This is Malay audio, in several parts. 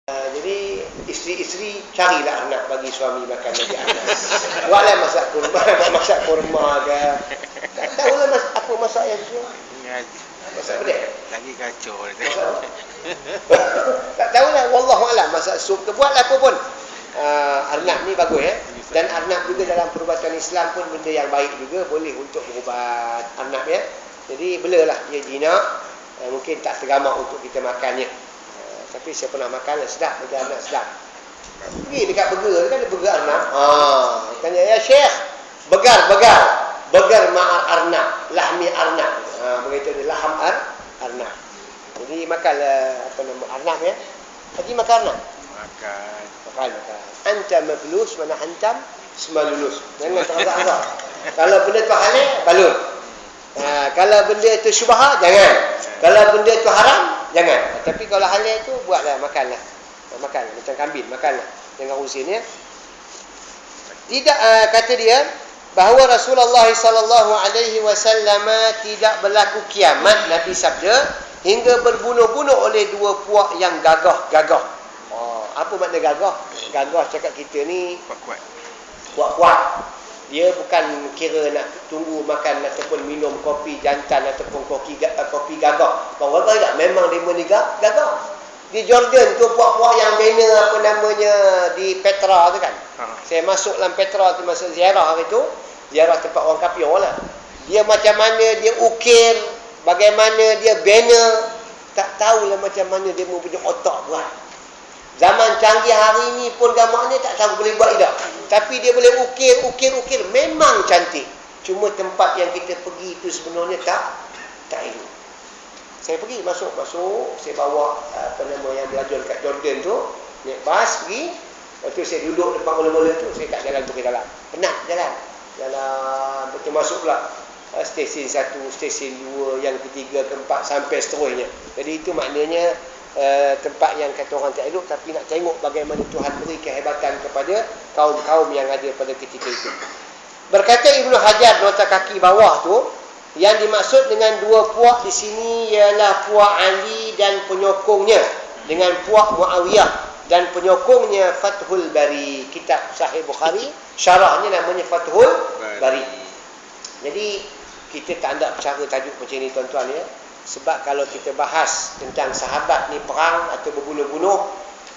Jadi isteri-isteri carilah anak bagi suami makan bagi anak. Buatlah masak kurma, masak kurma ke. Tak tahulah apa masak yang tu. Masak apa dia? Lagi kacau. Tak tahulah, wallahu alam masak sup tu. Buatlah apa pun. Arnab ni bagus Dan arnab juga dalam perubatan Islam pun benda yang baik juga, boleh untuk berubat arnab Jadi belalah dia jinak, mungkin tak tergamak untuk kita makannya. Tapi saya pernah makan, sedap, bagi anak sedap. Pergi dekat burger, kan ada burger arnab. Tanya, ya Syekh, begar ma'ar arnab, lahmi arnab. Begitu dia, laham arnab. Jadi makanlah arnab Haji makan arnab? Makan. Anta maflus, mana hantam, semua lulus. Jangan terasa-asa. Kalau benda tu halal, balut. Kalau benda tu syubhah, jangan. Kalau benda tu haram, jangan. Tapi kalau halal tu, buatlah, makanlah. Makanlah, macam kambing, makanlah. Jangan usin Tidak, kata dia, bahawa Rasulullah SAW tidak berlaku kiamat, Nabi sabda, hingga berbunuh-bunuh oleh dua puak yang gagah. Apa makna gagah? Gagah cakap kita ni kuat-kuat. Dia bukan kira nak tunggu makan ataupun minum kopi jantan ataupun kopi gagah. Bahawa tak, memang dia gagah. Di Jordan tu puak-puak yang banner apa namanya di Petra tu kan. Saya masuk dalam Petra tu, masuk ziarah hari tu, ziarah tempat orang kafir lah. Dia macam mana dia ukir, bagaimana dia banner, tak tahulah macam mana dia punya otak buat. Zaman canggih hari ni pun gambar ni tak tahu boleh buat tidak. Tapi dia boleh ukir. Memang cantik. Cuma tempat yang kita pergi itu sebenarnya tak elok. Saya pergi, masuk. Saya bawa yang belajar kat Jordan tu. Naik bas pergi. Lepas tu saya duduk depan mula-mula tu. Saya kat jalan pergi dalam. Penat jalan. Betul masuk pula. Stesen 1, stesen 2, yang ketiga, keempat, sampai seterusnya. Jadi itu maknanya tempat yang kata orang tak elok, tapi nak tengok bagaimana Tuhan beri kehebatan kepada kaum-kaum yang ada pada ketika itu. Berkata Ibnu Hajar nota kaki bawah tu, yang dimaksud dengan dua puak di sini ialah puak Ali dan penyokongnya dengan puak Muawiyah dan penyokongnya Fathul Bari, kitab Sahih Bukhari, syarahnya namanya Fathul Bari. Jadi kita tak nak bercara tajuk macam ni tuan-tuan Sebab kalau kita bahas tentang sahabat ni perang atau berbunuh-bunuh,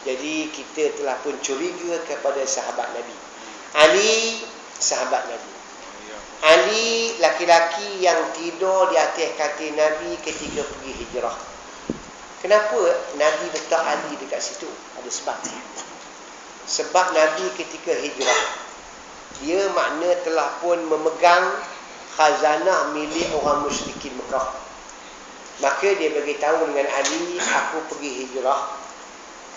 jadi kita telah pun curiga kepada sahabat Nabi. Ali, sahabat Nabi. Ali, laki-laki yang tidur di atas katil Nabi ketika pergi hijrah. Kenapa Nabi letak Ali dekat situ? Ada sebab. Sebab Nabi ketika hijrah, dia makna telah pun memegang khazanah milik orang musyrikin Mekah. Maka dia beritahu dengan Ali, aku pergi hijrah.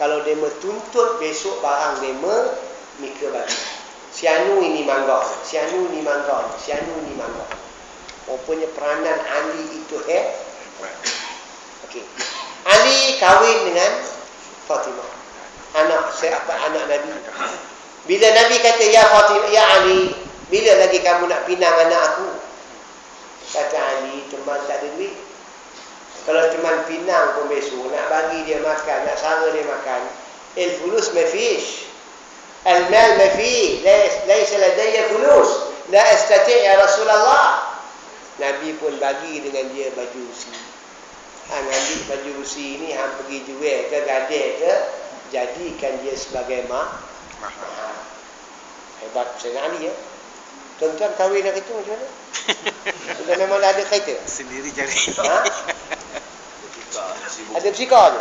Kalau dia tuntut besok barang dia mika bagi. Sianu ini mangga. Rupanya peranan Ali itu Okey. Ali kahwin dengan Fatimah. Anak Nabi. Bila Nabi kata, ya Fatimah, ya Ali, bila lagi kamu nak pinang anak aku? Kata Ali, teman tak ada duit. Kalau teman pinang pun besok nak bagi dia makan, nak sara dia makan, al-fulus mafish, al-mal mafi, laysa ladayya fulus, la astati' ya Rasulullah. Nabi pun bagi dengan dia baju besi. Hang ambil baju besi ni, hang pergi jual ke gadai ke, jadikan dia sebagai mahar. Hebat Sayyidina Ali Tuan-tuan kahwin hari tu macam mana? Sudah memang dah ada kereta? Sendiri cari. Ada bersihkan.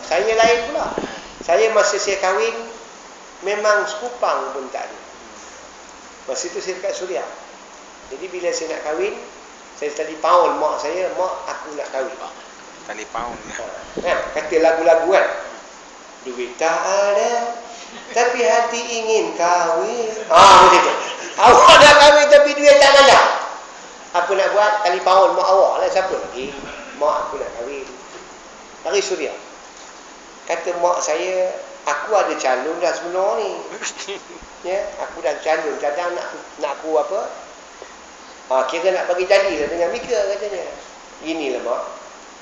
Saya lain pula. Saya masa saya kahwin, memang sekupang pun tak ada. Masa itu saya dekat Suria. Jadi bila saya nak kahwin, saya telefon mak saya, mak aku nak kahwin. Telefon. Kata lagu-lagu kan. Duit tak ada, tapi hati ingin kahwin. Macam tu. Awak dah kahwin tapi duit tak ada. Apa nak buat? Telefon mak awak lah, siapa lagi? Mak aku nak kahwin. Dari Suria. Kata mak saya, aku ada calon dah sebenar ni. Aku dah calon. Kadang nak aku apa? Kira nak bagi jadilah dengan Mika katanya. Inilah mak,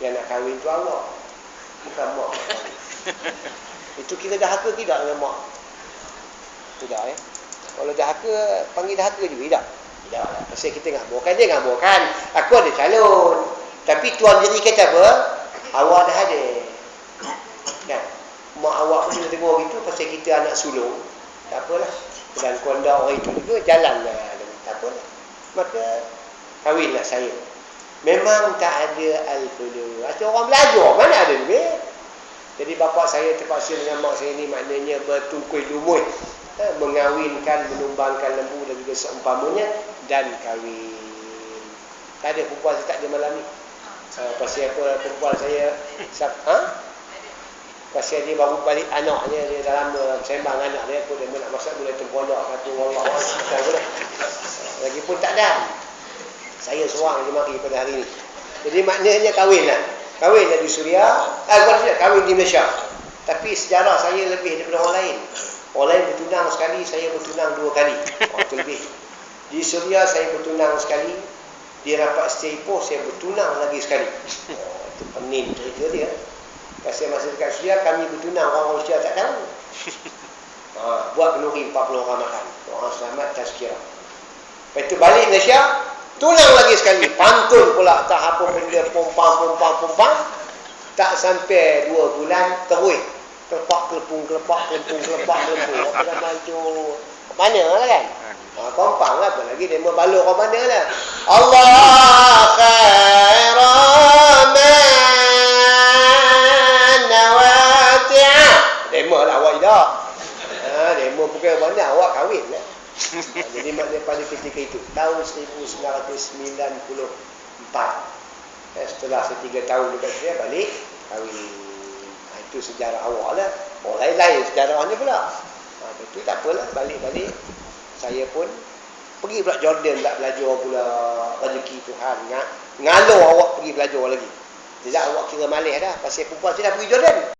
yang nak kahwin tu awak, bukan mak. Itu kira dahaka tidak dengan mak? Tidak ya. Kalau dahaka, panggil dahaka juga tidak? Tidak lah. Pasal kita ngaburkan, dia ngaburkan. Aku ada calon. Tapi tuan diri kata apa? Awak dah ada. Kan? Mak awak pun dia tengok gitu pasal kita anak sulung. Tak apalah. Dan kondak orang itu juga jalanlah. Tak apalah. Maka kahwinlah saya. Memang tak ada al-fulu. Ada orang belajar. Mana ada duit? Jadi bapa saya terpaksa dengan mak saya ni maknanya bertungkui lumut. Mengawinkan, menumbangkan lembu dan juga seumpamanya. Dan kahwin. Tak ada perempuan saya tak ada malam ni. Pasal apa perempuan saya pasal dia baru balik anaknya, dia dah lama sembang anak dia, aku dia nak masak boleh tempodak kata wallah lagipun tak ada. Saya seorang je mari pada hari ni. Jadi maknanya kahwinlah di Suria, kahwin di Malaysia. Tapi sejarah saya lebih daripada orang lain. Orang lain bertunang sekali, saya bertunang 2 kali. Itu lebih. Di Suria saya bertunang sekali. Dia rapat stay post, saya bertunang lagi sekali. Itu pening cerita dia. Pasal masa dekat Suria, kami bertunang, orang Rusia tak tahu. Buat kenduri 40 orang makan. Orang selamat tazkirah. Lepas itu balik Malaysia, tunang lagi sekali. Pantun pula, tak apa benda, pompang. Tak sampai 2 bulan, terus. Kelepak-kelepung. Apa dah maju. Mana lah kan? Kompang lah, apa lagi demo balok ke mana lah. Allah khairaman nawati'ah. Demo lah awak tidak. Demo bukan mana, awak kahwin lah. Jadi maknanya pada ketika itu, tahun 1994. Setelah 3 tahun dekat saya balik, kahwin. Itu sejarah awak lah. Orang lain sejarahnya pula. Itu tak apalah, balik-balik. Saya pun pergi pula Jordan tak belajar pula rezeki Tuhan. Ngalo awak pergi belajar lagi. Tidak awak kira malih dah. Pasal perempuan saya dah pergi Jordan.